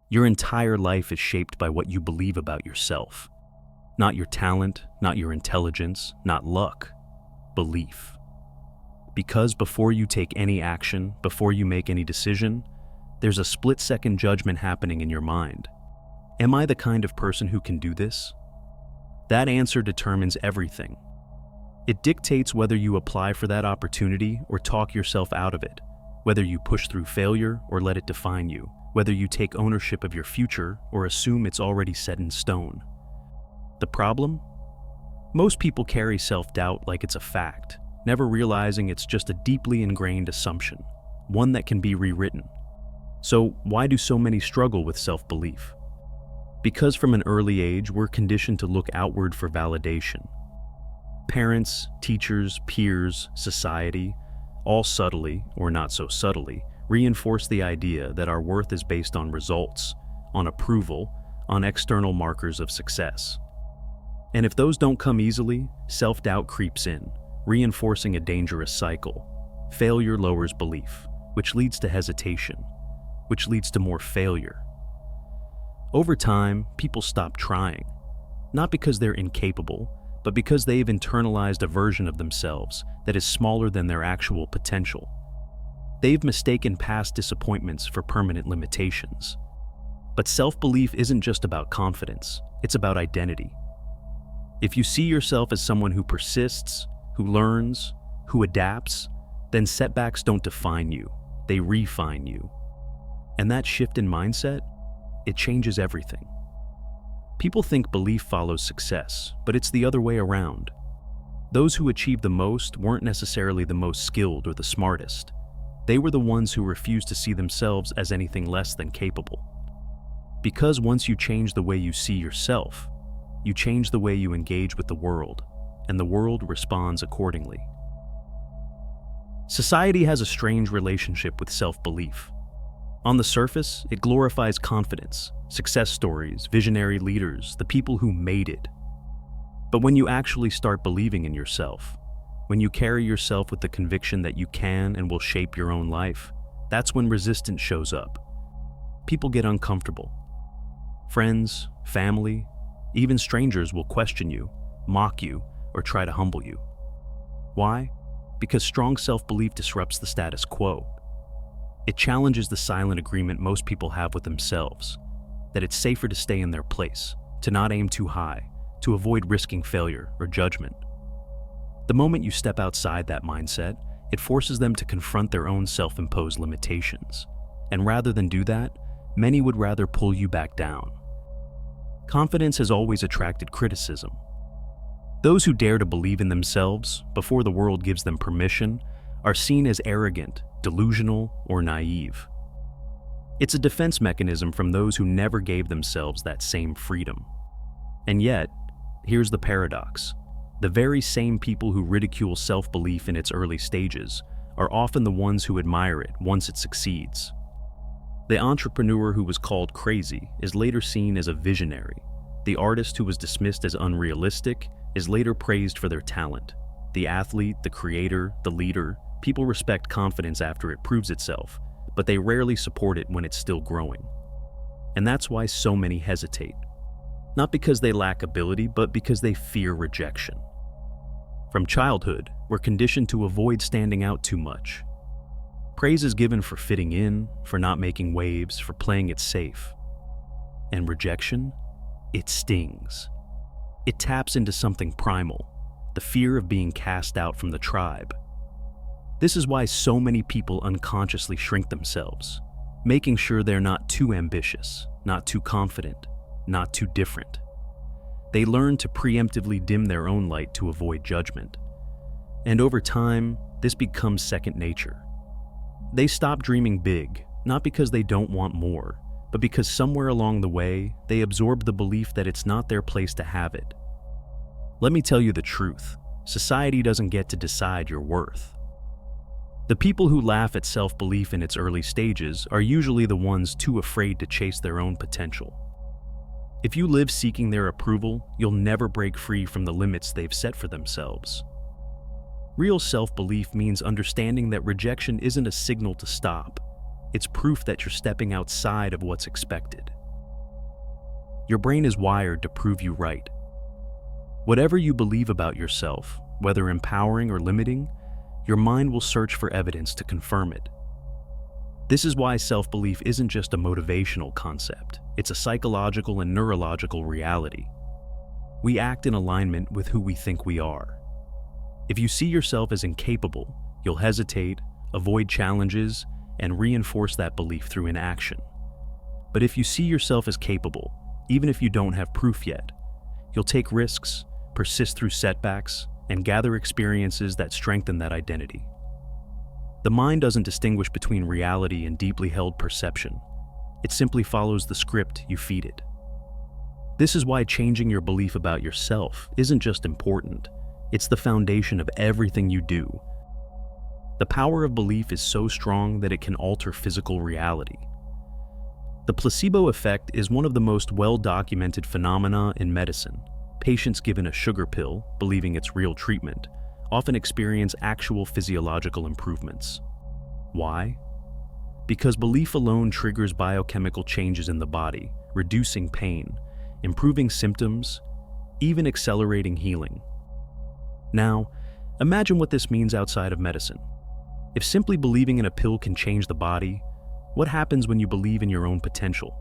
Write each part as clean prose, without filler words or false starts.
Your entire life is shaped by what you believe about yourself. Not your talent, not your intelligence, not luck. Belief. Because before you take any action, before you make any decision, there's a split-second judgment happening in your mind. Am I the kind of person who can do this? That answer determines everything. It dictates whether you apply for that opportunity or talk yourself out of it, whether you push through failure or let it define you, whether you take ownership of your future or assume it's already set in stone. The problem? Most people carry self-doubt like it's a fact, never realizing it's just a deeply ingrained assumption, one that can be rewritten. So why do so many struggle with self-belief? Because from an early age, we're conditioned to look outward for validation. Parents, teachers, peers, society, all subtly, or not so subtly, reinforce the idea that our worth is based on results, on approval, on external markers of success. And if those don't come easily, self-doubt creeps in, reinforcing a dangerous cycle. Failure lowers belief, which leads to hesitation, which leads to more failure. Over time, people stop trying, not because they're incapable, but because they've internalized a version of themselves that is smaller than their actual potential. They've mistaken past disappointments for permanent limitations. But self-belief isn't just about confidence, it's about identity. If you see yourself as someone who persists, who learns, who adapts, then setbacks don't define you, they refine you. And that shift in mindset, it changes everything. People think belief follows success, but it's the other way around. Those who achieved the most weren't necessarily the most skilled or the smartest. They were the ones who refused to see themselves as anything less than capable. Because once you change the way you see yourself, you change the way you engage with the world, and the world responds accordingly. Society has a strange relationship with self-belief. On the surface, it glorifies confidence, success stories, visionary leaders, the people who made it. But when you actually start believing in yourself, when you carry yourself with the conviction that you can and will shape your own life, that's when resistance shows up. People get uncomfortable. Friends, family, even strangers will question you, mock you, or try to humble you. Why? Because strong self-belief disrupts the status quo. It challenges the silent agreement most people have with themselves, that it's safer to stay in their place, to not aim too high, to avoid risking failure or judgment. The moment you step outside that mindset, it forces them to confront their own self-imposed limitations. And rather than do that, many would rather pull you back down. Confidence has always attracted criticism. Those who dare to believe in themselves before the world gives them permission are seen as arrogant, delusional, or naive. It's a defense mechanism from those who never gave themselves that same freedom. And yet, here's the paradox. The very same people who ridicule self-belief in its early stages are often the ones who admire it once it succeeds. The entrepreneur who was called crazy is later seen as a visionary. The artist who was dismissed as unrealistic is later praised for their talent. The athlete, the creator, the leader, people respect confidence after it proves itself, but they rarely support it when it's still growing. And that's why so many hesitate. Not because they lack ability, but because they fear rejection. From childhood, we're conditioned to avoid standing out too much. Praise is given for fitting in, for not making waves, for playing it safe. And rejection? It stings. It taps into something primal, the fear of being cast out from the tribe. This is why so many people unconsciously shrink themselves, making sure they're not too ambitious, not too confident, not too different. They learn to preemptively dim their own light to avoid judgment. And over time, this becomes second nature. They stop dreaming big, not because they don't want more, but because somewhere along the way, they absorb the belief that it's not their place to have it. Let me tell you the truth. Society doesn't get to decide your worth. The people who laugh at self-belief in its early stages are usually the ones too afraid to chase their own potential. If you live seeking their approval, you'll never break free from the limits they've set for themselves. Real self-belief means understanding that rejection isn't a signal to stop. It's proof that you're stepping outside of what's expected. Your brain is wired to prove you right. Whatever you believe about yourself, whether empowering or limiting, your mind will search for evidence to confirm it. This is why self-belief isn't just a motivational concept, it's a psychological and neurological reality. We act in alignment with who we think we are. If you see yourself as incapable, you'll hesitate, avoid challenges, and reinforce that belief through inaction. But if you see yourself as capable, even if you don't have proof yet, you'll take risks, persist through setbacks, and gather experiences that strengthen that identity. The mind doesn't distinguish between reality and deeply held perception. It simply follows the script you feed it. This is why changing your belief about yourself isn't just important, it's the foundation of everything you do. The power of belief is so strong that it can alter physical reality. The placebo effect is one of the most well-documented phenomena in medicine. Patients given a sugar pill, believing it's real treatment, often experience actual physiological improvements. Why? Because belief alone triggers biochemical changes in the body, reducing pain, improving symptoms, even accelerating healing. Now, imagine what this means outside of medicine. If simply believing in a pill can change the body, what happens when you believe in your own potential?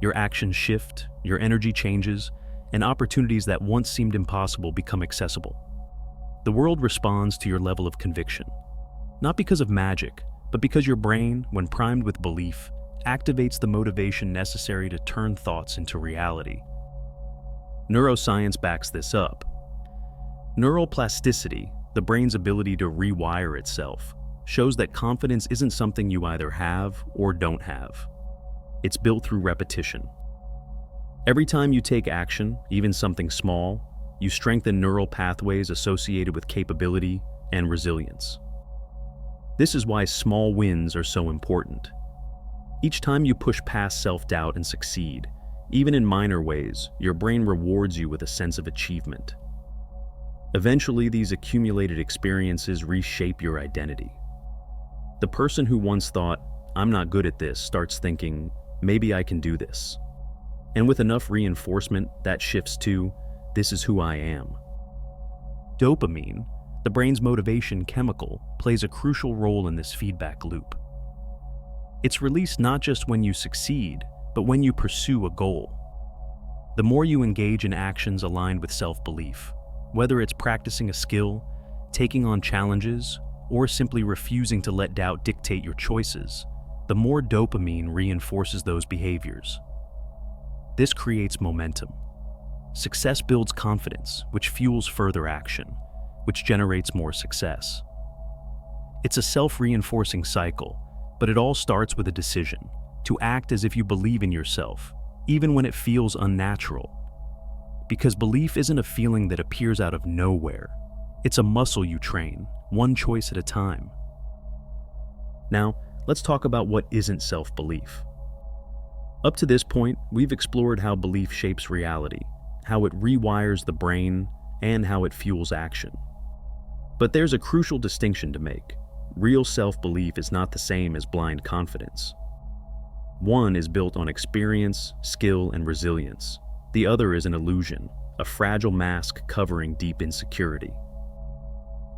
Your actions shift, your energy changes, and opportunities that once seemed impossible become accessible. The world responds to your level of conviction, not because of magic, but because your brain, when primed with belief, activates the motivation necessary to turn thoughts into reality. Neuroscience backs this up. Neuroplasticity, the brain's ability to rewire itself, shows that confidence isn't something you either have or don't have. It's built through repetition. Every time you take action, even something small, you strengthen neural pathways associated with capability and resilience. This is why small wins are so important. Each time you push past self-doubt and succeed, even in minor ways, your brain rewards you with a sense of achievement. Eventually, these accumulated experiences reshape your identity. The person who once thought, "I'm not good at this," starts thinking, "Maybe I can do this." And with enough reinforcement, that shifts to, "This is who I am." Dopamine, the brain's motivation chemical, plays a crucial role in this feedback loop. It's released not just when you succeed, but when you pursue a goal. The more you engage in actions aligned with self-belief, whether it's practicing a skill, taking on challenges, or simply refusing to let doubt dictate your choices, the more dopamine reinforces those behaviors. This creates momentum. Success builds confidence, which fuels further action, which generates more success. It's a self-reinforcing cycle, but it all starts with a decision to act as if you believe in yourself, even when it feels unnatural. Because belief isn't a feeling that appears out of nowhere. It's a muscle you train, one choice at a time. Now, let's talk about what isn't self-belief. Up to this point, we've explored how belief shapes reality, how it rewires the brain, and how it fuels action. But there's a crucial distinction to make. Real self-belief is not the same as blind confidence. One is built on experience, skill, and resilience. The other is an illusion, a fragile mask covering deep insecurity.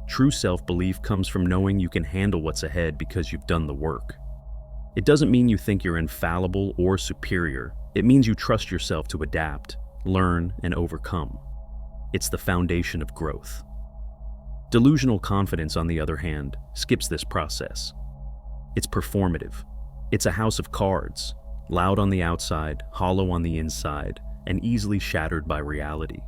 True self-belief comes from knowing you can handle what's ahead because you've done the work. It doesn't mean you think you're infallible or superior. It means you trust yourself to adapt, learn, and overcome. It's the foundation of growth. Delusional confidence, on the other hand, skips this process. It's performative. It's a house of cards, loud on the outside, hollow on the inside, and easily shattered by reality.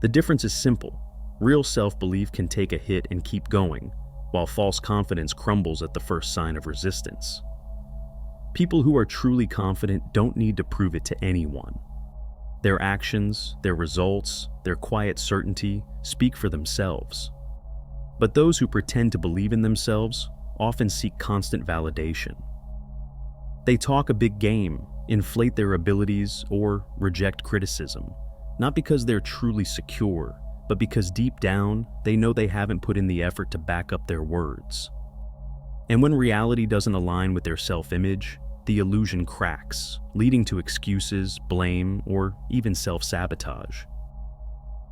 The difference is simple. Real self-belief can take a hit and keep going, while false confidence crumbles at the first sign of resistance. People who are truly confident don't need to prove it to anyone. Their actions, their results, their quiet certainty speak for themselves. But those who pretend to believe in themselves often seek constant validation. They talk a big game, inflate their abilities, or reject criticism, not because they're truly secure, but because deep down, they know they haven't put in the effort to back up their words. And when reality doesn't align with their self-image, the illusion cracks, leading to excuses, blame, or even self-sabotage.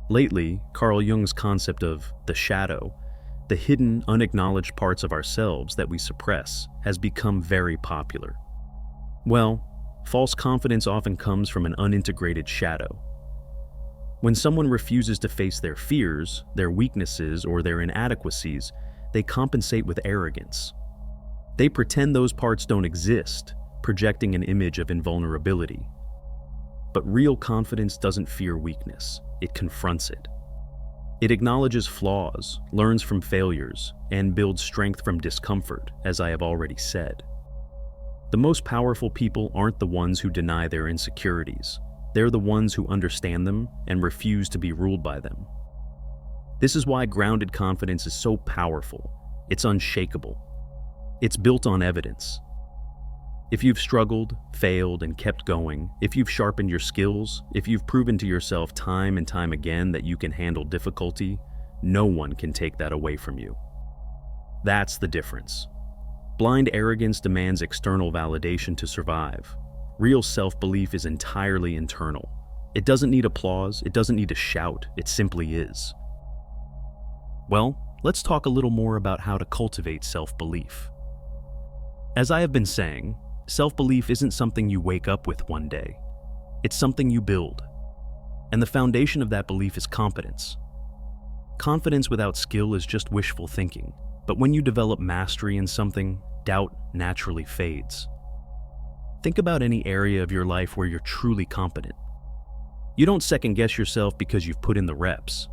Lately, Carl Jung's concept of the shadow, the hidden, unacknowledged parts of ourselves that we suppress, has become very popular. Well, false confidence often comes from an unintegrated shadow. When someone refuses to face their fears, their weaknesses, or their inadequacies, they compensate with arrogance. They pretend those parts don't exist, projecting an image of invulnerability. But real confidence doesn't fear weakness, it confronts it. It acknowledges flaws, learns from failures, and builds strength from discomfort, as I have already said. The most powerful people aren't the ones who deny their insecurities. They're the ones who understand them and refuse to be ruled by them. This is why grounded confidence is so powerful. It's unshakable. It's built on evidence. If you've struggled, failed, and kept going, if you've sharpened your skills, if you've proven to yourself time and time again that you can handle difficulty, no one can take that away from you. That's the difference. Blind arrogance demands external validation to survive. Real self-belief is entirely internal. It doesn't need applause, it doesn't need to shout, it simply is. Well, let's talk a little more about how to cultivate self-belief. As I have been saying, self-belief isn't something you wake up with one day. It's something you build. And the foundation of that belief is confidence. Confidence without skill is just wishful thinking, but when you develop mastery in something, doubt naturally fades. Think about any area of your life where you're truly competent. You don't second-guess yourself because you've put in the reps.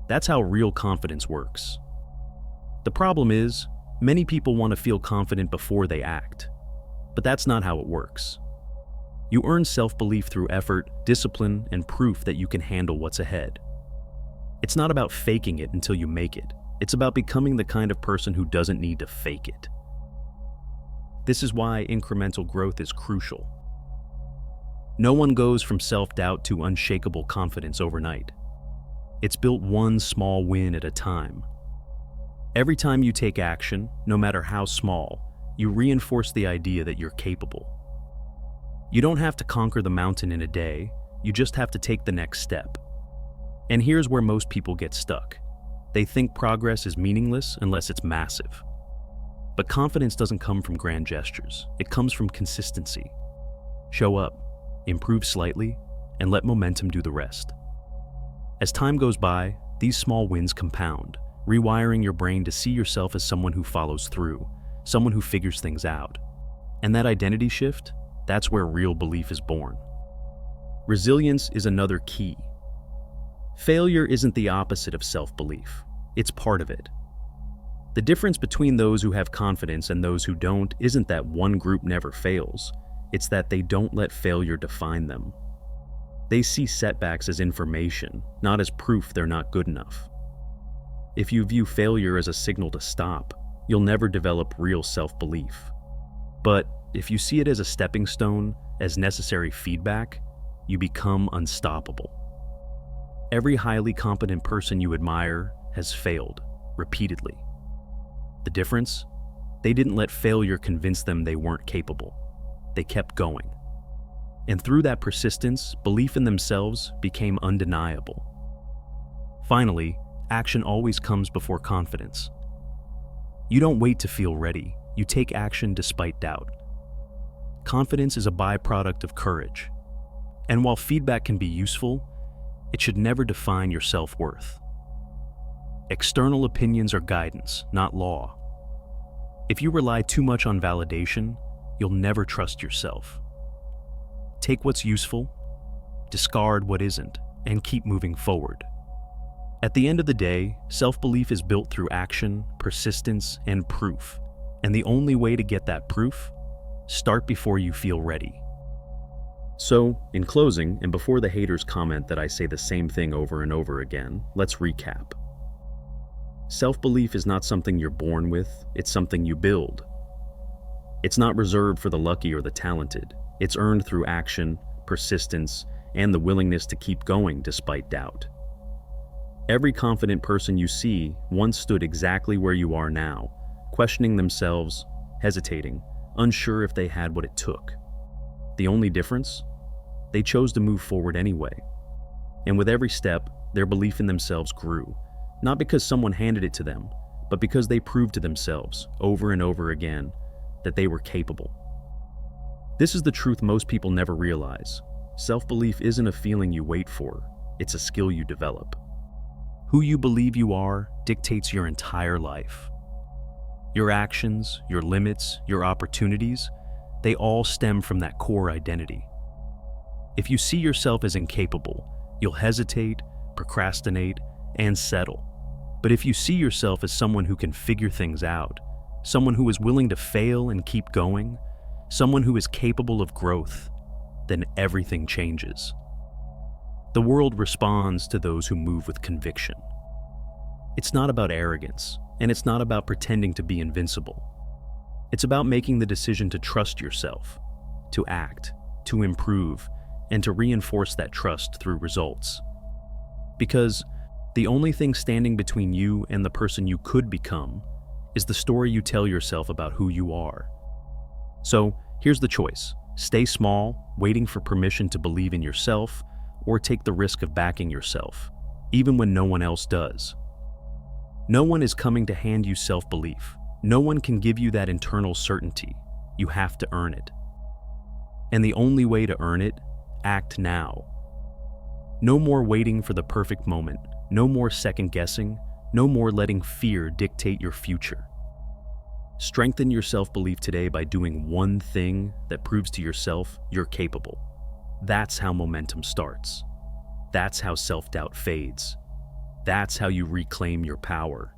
That's how real confidence works. The problem is, many people want to feel confident before they act. But that's not how it works. You earn self-belief through effort, discipline, and proof that you can handle what's ahead. It's not about faking it until you make it. It's about becoming the kind of person who doesn't need to fake it. This is why incremental growth is crucial. No one goes from self-doubt to unshakable confidence overnight. It's built one small win at a time. Every time you take action, no matter how small, you reinforce the idea that you're capable. You don't have to conquer the mountain in a day, you just have to take the next step. And here's where most people get stuck. They think progress is meaningless unless it's massive. But confidence doesn't come from grand gestures, it comes from consistency. Show up, improve slightly, and let momentum do the rest. As time goes by, these small wins compound, rewiring your brain to see yourself as someone who follows through, someone who figures things out. And that identity shift, that's where real belief is born. Resilience is another key. Failure isn't the opposite of self-belief, it's part of it. The difference between those who have confidence and those who don't isn't that one group never fails, it's that they don't let failure define them. They see setbacks as information, not as proof they're not good enough. If you view failure as a signal to stop, you'll never develop real self-belief. But if you see it as a stepping stone, as necessary feedback, you become unstoppable. Every highly competent person you admire has failed, repeatedly. The difference? They didn't let failure convince them they weren't capable. They kept going. And through that persistence, belief in themselves became undeniable. Finally, action always comes before confidence. You don't wait to feel ready, you take action despite doubt. Confidence is a byproduct of courage. And while feedback can be useful, it should never define your self-worth. External opinions are guidance, not law. If you rely too much on validation, you'll never trust yourself. Take what's useful, discard what isn't, and keep moving forward. At the end of the day, self-belief is built through action, persistence, and proof. And the only way to get that proof? Start before you feel ready. So, in closing, and before the haters comment that I say the same thing over and over again, let's recap. Self-belief is not something you're born with, it's something you build. It's not reserved for the lucky or the talented. It's earned through action, persistence, and the willingness to keep going despite doubt. Every confident person you see once stood exactly where you are now, questioning themselves, hesitating, unsure if they had what it took. The only difference? They chose to move forward anyway. And with every step, their belief in themselves grew, not because someone handed it to them, but because they proved to themselves, over and over again, that they were capable. This is the truth most people never realize. Self-belief isn't a feeling you wait for, it's a skill you develop. Who you believe you are dictates your entire life. Your actions, your limits, your opportunities, they all stem from that core identity. If you see yourself as incapable, you'll hesitate, procrastinate, and settle. But if you see yourself as someone who can figure things out, someone who is willing to fail and keep going, someone who is capable of growth, then everything changes. The world responds to those who move with conviction. It's not about arrogance, and it's not about pretending to be invincible. It's about making the decision to trust yourself, to act, to improve, and to reinforce that trust through results. Because the only thing standing between you and the person you could become is the story you tell yourself about who you are. So here's the choice: stay small, waiting for permission to believe in yourself, or take the risk of backing yourself, even when no one else does. No one is coming to hand you self-belief. No one can give you that internal certainty. You have to earn it. And the only way to earn it, act now. No more waiting for the perfect moment. No more second-guessing. No more letting fear dictate your future. Strengthen your self-belief today by doing one thing that proves to yourself you're capable. That's how momentum starts. That's how self-doubt fades. That's how you reclaim your power.